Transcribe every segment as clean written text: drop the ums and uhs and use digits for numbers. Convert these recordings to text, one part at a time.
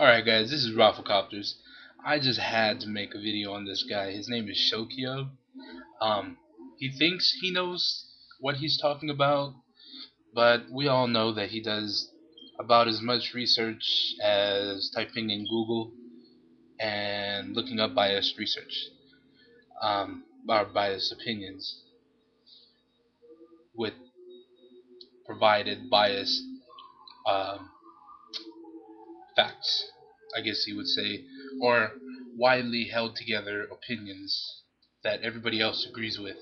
Alright guys, this is Rafflecopters. I just had to make a video on this guy. His name is Shokio. Um, he thinks he knows what he's talking about, but we all know that he does about as much research as typing in Google and looking up biased research, or biased opinions with provided biased um, facts, I guess you would say, or widely held together opinions that everybody else agrees with.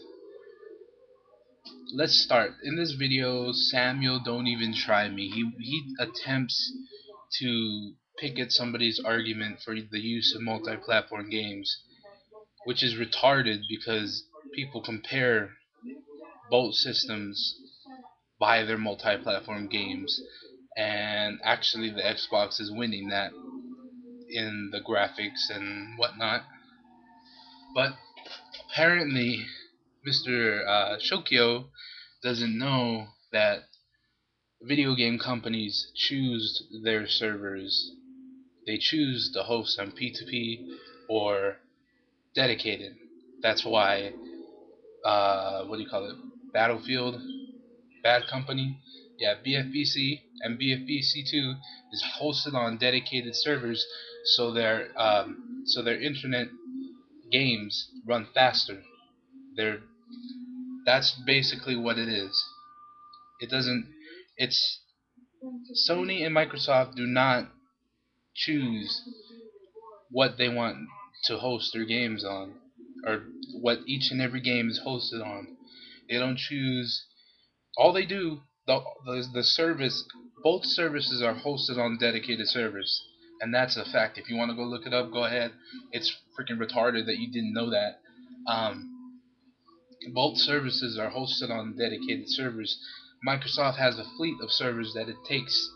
Let's start. In this video, Samuel Don't Even Try Me. He attempts to pick at somebody's argument for the use of multi-platform games, which is retarded because people compare both systems by their multi-platform games, and actually the Xbox is winning that in the graphics and whatnot. But apparently, Mr. Shokyo doesn't know that video game companies choose their servers. They choose to host on P2P or dedicated. That's why, what do you call it? Battlefield, Bad Company, yeah, BFBC and BFBC2 is hosted on dedicated servers, so their internet games run faster. They're That's basically what it is. It doesn't. It's Sony and Microsoft do not choose what they want to host their games on, or what each and every game is hosted on. They don't choose. All they do, the service, both services are hosted on dedicated servers, and that's a fact. If you want to go look it up, go ahead. It's freaking retarded that you didn't know that. Both services are hosted on dedicated servers. Microsoft has a fleet of servers that takes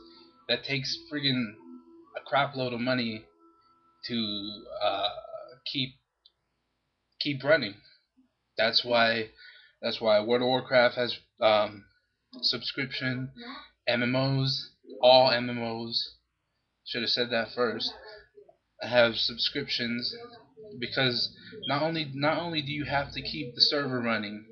friggin' a crap load of money to keep keep running. That's why World of Warcraft has subscription MMOs. All MMOs, should have said that first, have subscriptions because not only do you have to keep the server running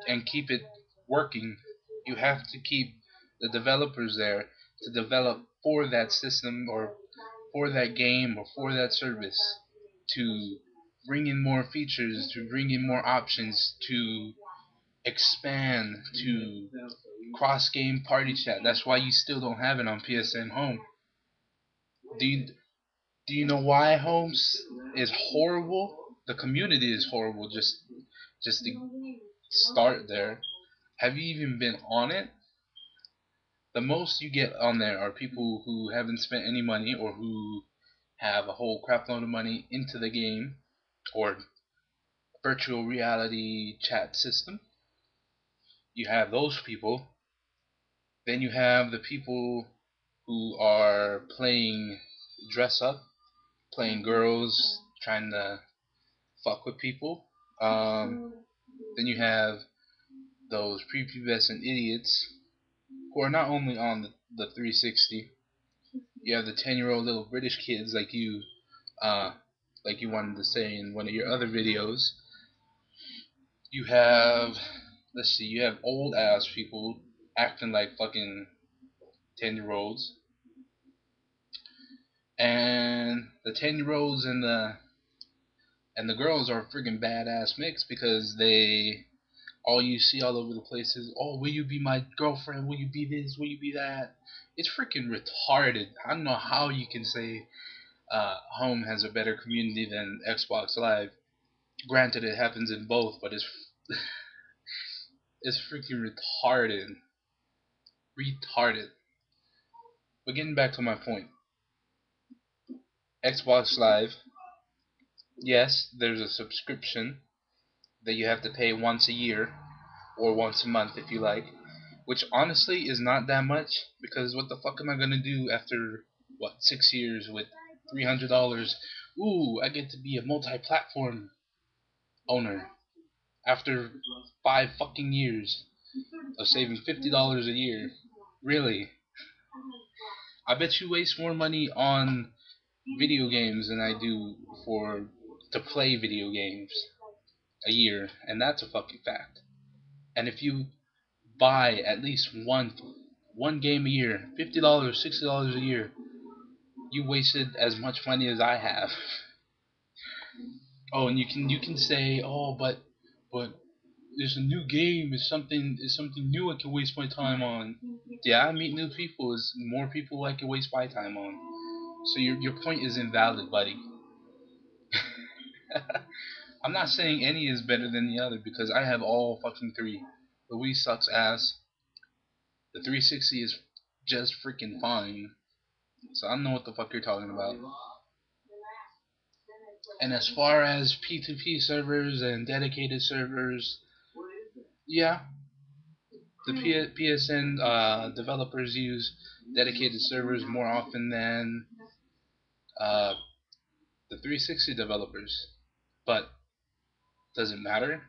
and keep it working, you have to keep the developers there to develop for that system or for that game or for that service, to bring in more features, to bring in more options, to expand, to cross game party chat. That's why you still don't have it on PSN Home. Do you, do you know why Homes is horrible? The community is horrible. Just to start there. Have you even been on it? The most you get on there are people who haven't spent any money or who have a whole crap load of money into the game or virtual reality chat system. You have those people. Then you have the people who are playing dress up, playing girls, trying to fuck with people. Then you have those prepubescent idiots who are not only on the 360. You have the 10-year-old little British kids uh, like you wanted to say in one of your other videos. You have, let's see, you have old ass people acting like fucking 10-year-olds, and the 10-year-olds and the girls are a friggin' badass mix because they all you see all over the place is, oh, will you be my girlfriend? Will you be this? Will you be that? It's freaking retarded. I don't know how you can say Home has a better community than Xbox Live. Granted, it happens in both, but it's it's freaking retarded. Retarded. But getting back to my point, Xbox Live, yes, there's a subscription that you have to pay once a year or once a month if you like, which honestly is not that much because what the fuck am I gonna do after what 6 years with $300? Ooh, I get to be a multi-platform owner after 5 fucking years of saving $50 a year. Really? I bet you waste more money on video games than I do to play video games a year, and that's a fucking fact. And if you buy at least one game a year, $50, $60 a year, you wasted as much money as I have. Oh, and you can say, oh, but there's a new game. It's something new I can waste my time on. Yeah, I meet new people. Is more people I can waste my time on. So your point is invalid, buddy. I'm not saying any is better than the other because I have all fucking three. The Wii sucks ass. The 360 is just freaking fine. So I don't know what the fuck you're talking about. And as far as P2P servers and dedicated servers, yeah, the PSN developers use dedicated servers more often than uh, the 360 developers. But does it matter?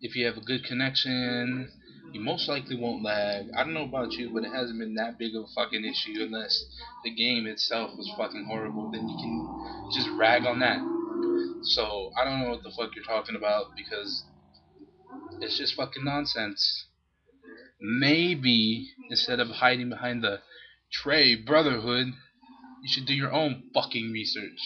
If you have a good connection, you most likely won't lag. I don't know about you, but it hasn't been that big of a fucking issue unless the game itself was fucking horrible. Then you can just rag on that. So I don't know what the fuck you're talking about because it's just fucking nonsense. Maybe instead of hiding behind the Trey Brotherhood, you should do your own fucking research.